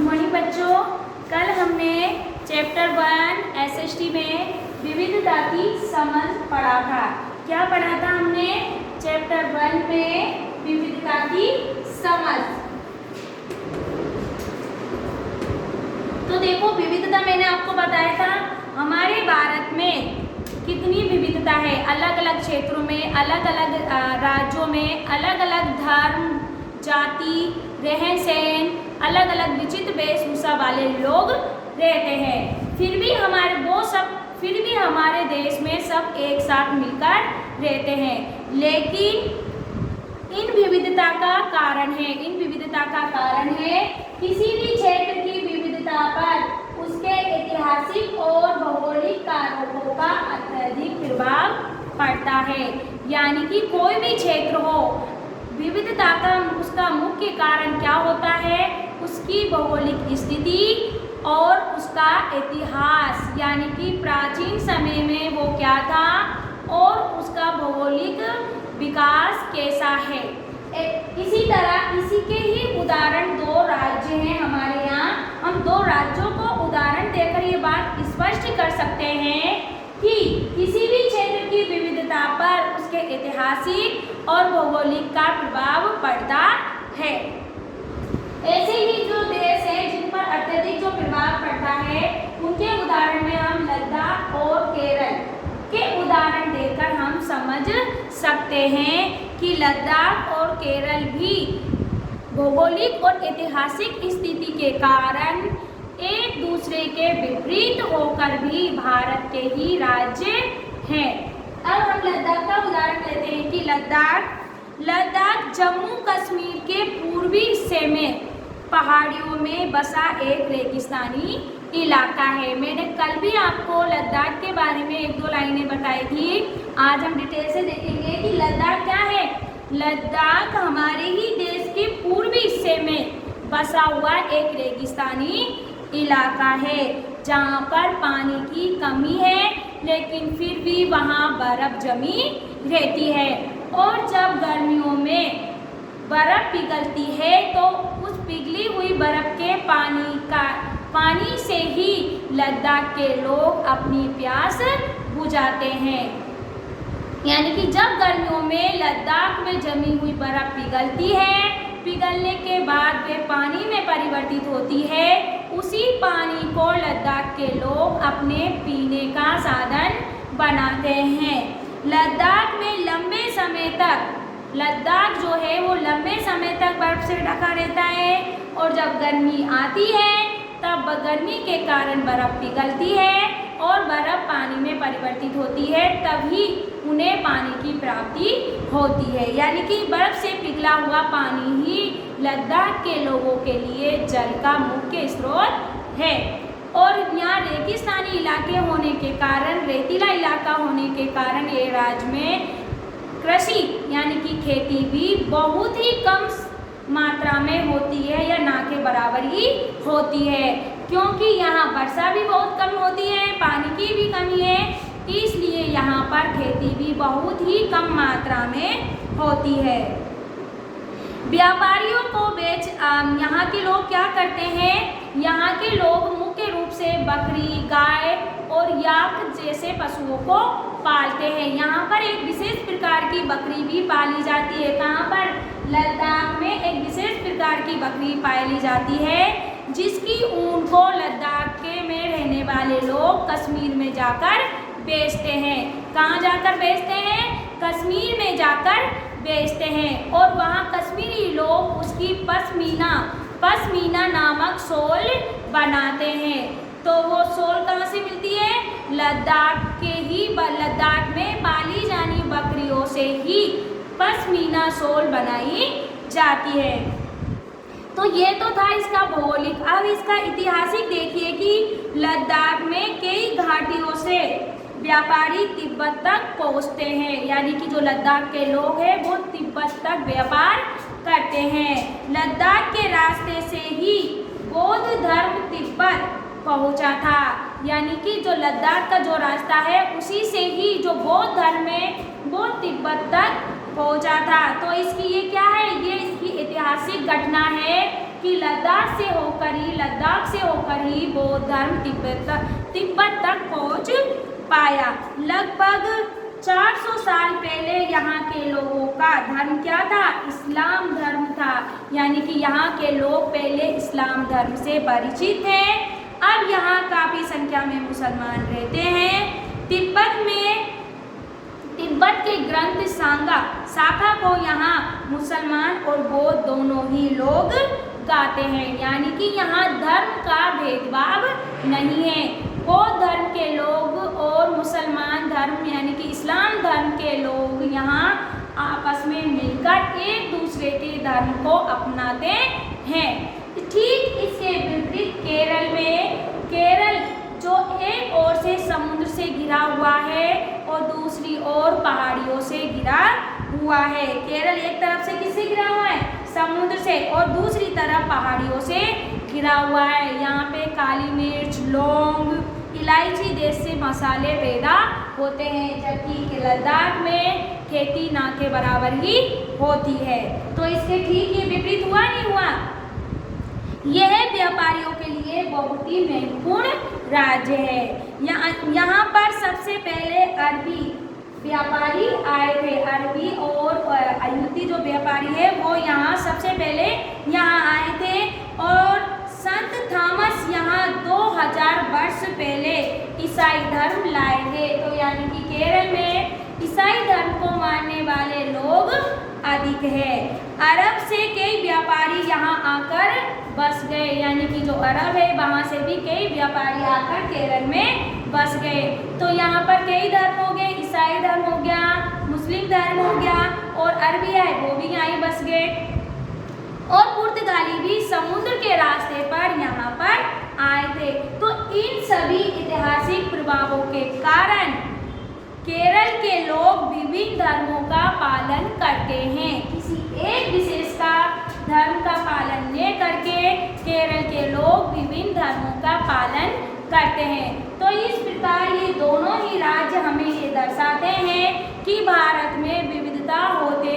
Morning बच्चों, कल हमने चैप्टर 1 एसएसटी में विविधता की समझ पढ़ा था। क्या पढ़ा था हमने चैप्टर 1 में? विविधता की समझ। तो देखो, विविधता मैंने आपको बताया था हमारे भारत में कितनी विविधता है। अलग अलग क्षेत्रों में, अलग अलग राज्यों में अलग अलग धर्म, जाति, रहन सहन, अलग अलग विचित्र वेशभूषा वाले लोग रहते हैं। फिर भी हमारे देश में सब एक साथ मिलकर रहते हैं। लेकिन इन विविधता का कारण है किसी भी क्षेत्र की विविधता पर उसके ऐतिहासिक और भौगोलिक कारकों का अत्यधिक प्रभाव पड़ता है। यानी कि कोई भी क्षेत्र हो, विविधता का उसका मुख्य कारण क्या होता है? उसकी भौगोलिक स्थिति और उसका इतिहास, यानी कि प्राचीन समय में वो क्या था और उसका भौगोलिक विकास कैसा है। इसी तरह इसी के ही उदाहरण दो राज्य हैं हमारे यहाँ। हम दो राज्यों को उदाहरण देकर ये बात स्पष्ट कर सकते हैं कि किसी भी क्षेत्र की विविधता पर उसके ऐतिहासिक और भौगोलिक का प्रभाव पड़ता है। ऐसे ही जो देश है जिन पर अत्यधिक जो प्रभाव पड़ता है, उनके उदाहरण में हम लद्दाख और केरल के उदाहरण देकर हम समझ सकते हैं कि लद्दाख और केरल भी भौगोलिक और ऐतिहासिक स्थिति के कारण एक दूसरे के विपरीत होकर भी भारत के ही राज्य हैं। अब हम लद्दाख का उदाहरण लेते हैं कि लद्दाख जम्मू कश्मीर के पूर्वी हिस्से में पहाड़ियों में बसा एक रेगिस्तानी इलाका है। मैंने कल भी आपको लद्दाख के बारे में एक दो लाइनें बताई थी। आज हम डिटेल से देखेंगे कि लद्दाख क्या है। लद्दाख हमारे ही देश के पूर्वी हिस्से में बसा हुआ एक रेगिस्तानी इलाका है, जहाँ पर पानी की कमी है, लेकिन फिर भी वहाँ बर्फ जमी रहती है। और जब गर्मियों में बर्फ पिघलती है तो उस पिघली हुई बर्फ के पानी से ही लद्दाख के लोग अपनी प्यास बुझाते हैं। यानी कि जब गर्मियों में लद्दाख में जमी हुई बर्फ पिघलती है, पिघलने के बाद वे पानी में परिवर्तित होती है, उसी पानी को लद्दाख के लोग अपने पीने का साधन बनाते हैं। लद्दाख जो है वो लंबे समय तक बर्फ से ढका रहता है, और जब गर्मी आती है तब गर्मी के कारण बर्फ पिघलती है और बर्फ पानी में परिवर्तित होती है, तभी उन्हें पानी की प्राप्ति होती है। यानी कि बर्फ से पिघला हुआ पानी ही लद्दाख के लोगों के लिए जल का मुख्य स्रोत है। और यहाँ रेगिस्तानी इलाके होने के कारण, रेतीला इलाका होने के कारण ये राज्य में कृषि यानी कि खेती भी बहुत ही कम मात्रा में होती है, या ना के बराबर ही होती है, क्योंकि यहाँ वर्षा भी बहुत कम होती है, पानी की भी कमी है, इसलिए यहाँ पर खेती भी बहुत ही कम मात्रा में होती है। व्यापारियों को यहाँ के लोग क्या करते हैं? यहाँ के लोग मुख्य रूप से बकरी, गाय और याक जैसे पशुओं को पालते हैं। यहाँ पर एक विशेष प्रकार की बकरी भी पाली जाती है। कहाँ पर? लद्दाख में एक विशेष प्रकार की बकरी पाली जाती है, जिसकी ऊन को लद्दाख के में रहने वाले लोग कश्मीर में जाकर बेचते हैं। कहाँ जाकर बेचते हैं? कश्मीर में जाकर बेचते हैं, और वहाँ कश्मीरी लोग उसकी पश्मीना नामक शॉल बनाते हैं। तो वो शॉल कहाँ से मिलती है? लद्दाख में पाली जानी बकरियों से ही पश्मीना शॉल बनाई जाती है। तो ये तो था इसका भौगोलिक। अब इसका ऐतिहासिक देखिए कि लद्दाख में कई घाटियों से व्यापारी तिब्बत तक पहुँचते हैं। यानी कि जो लद्दाख के लोग हैं वो तिब्बत तक व्यापार करते हैं। लद्दाख के रास्ते से ही बौद्ध धर्म तिब्बत पहुँचा था। यानी कि जो लद्दाख का जो रास्ता है उसी से ही जो बौद्ध धर्म है वो तिब्बत तक पहुँचा था। तो इसकी ये क्या है? ये इसकी ऐतिहासिक घटना है कि लद्दाख से होकर ही बौद्ध धर्म तिब्बत तक पहुंच पाया। लगभग 400 साल पहले यहाँ के लोगों का धर्म क्या था? इस्लाम धर्म था। यानी कि यहाँ के लोग पहले इस्लाम धर्म से परिचित हैं। अब यहाँ काफ़ी संख्या में मुसलमान रहते हैं। तिब्बत के ग्रंथ शाखा को यहाँ मुसलमान और बौद्ध दोनों ही लोग गाते हैं। यानी कि यहाँ धर्म का भेदभाव नहीं है। बौद्ध धर्म के लोग और मुसलमान धर्म यानी कि इस्लाम धर्म के लोग यहाँ आपस में मिलकर एक दूसरे के धर्म को अपनाते हैं। ठीक इसके विपरीत केरल जो एक ओर से समुद्र से घिरा हुआ है और दूसरी ओर पहाड़ियों से घिरा हुआ है। केरल एक तरफ से किससे घिरा हुआ है? समुद्र से, और दूसरी तरफ पहाड़ियों से घिरा हुआ है। यहाँ पे काली मिर्च, लौंग, इलायची जैसे मसाले पैदा होते हैं, जबकि लद्दाख में खेती ना के बराबर ही होती है। तो इसके ठीक ये विपरीत हुआ नहीं हुआ? यह व्यापारियों के लिए बहुत ही महत्वपूर्ण राज्य है। यहाँ पर सबसे पहले अरबी व्यापारी आए थे। अरबी और अयुती जो व्यापारी है वो यहाँ सबसे पहले यहाँ आए थे, और संत थॉमस यहाँ 2000 वर्ष पहले ईसाई धर्म लाए थे। तो यानी कि केरल में ईसाई धर्म को मानने वाले लोग अधिक है। अरब से कई व्यापारी यहाँ आकर बस गए। यानी कि जो अरब है वहाँ से भी कई व्यापारी आकर केरल में बस गए। तो यहाँ पर कई धर्म हो गए, ईसाई धर्म हो गया, मुस्लिम धर्म हो गया, और अरबी है वो भी यहाँ बस गए। और पुर्तगाली भी समुद्र के रास्ते पर यहाँ पर आए थे। तो इन सभी ऐतिहासिक प्रभावों के कारण केरल के लोग विभिन्न धर्मों का पालन करते हैं। किसी एक विशेष का धर्म का पालन न करके केरल के लोग विभिन्न धर्मों का पालन करते हैं। तो इस प्रकार ये दोनों ही राज्य हमें ये दर्शाते हैं कि भारत में विविधता होते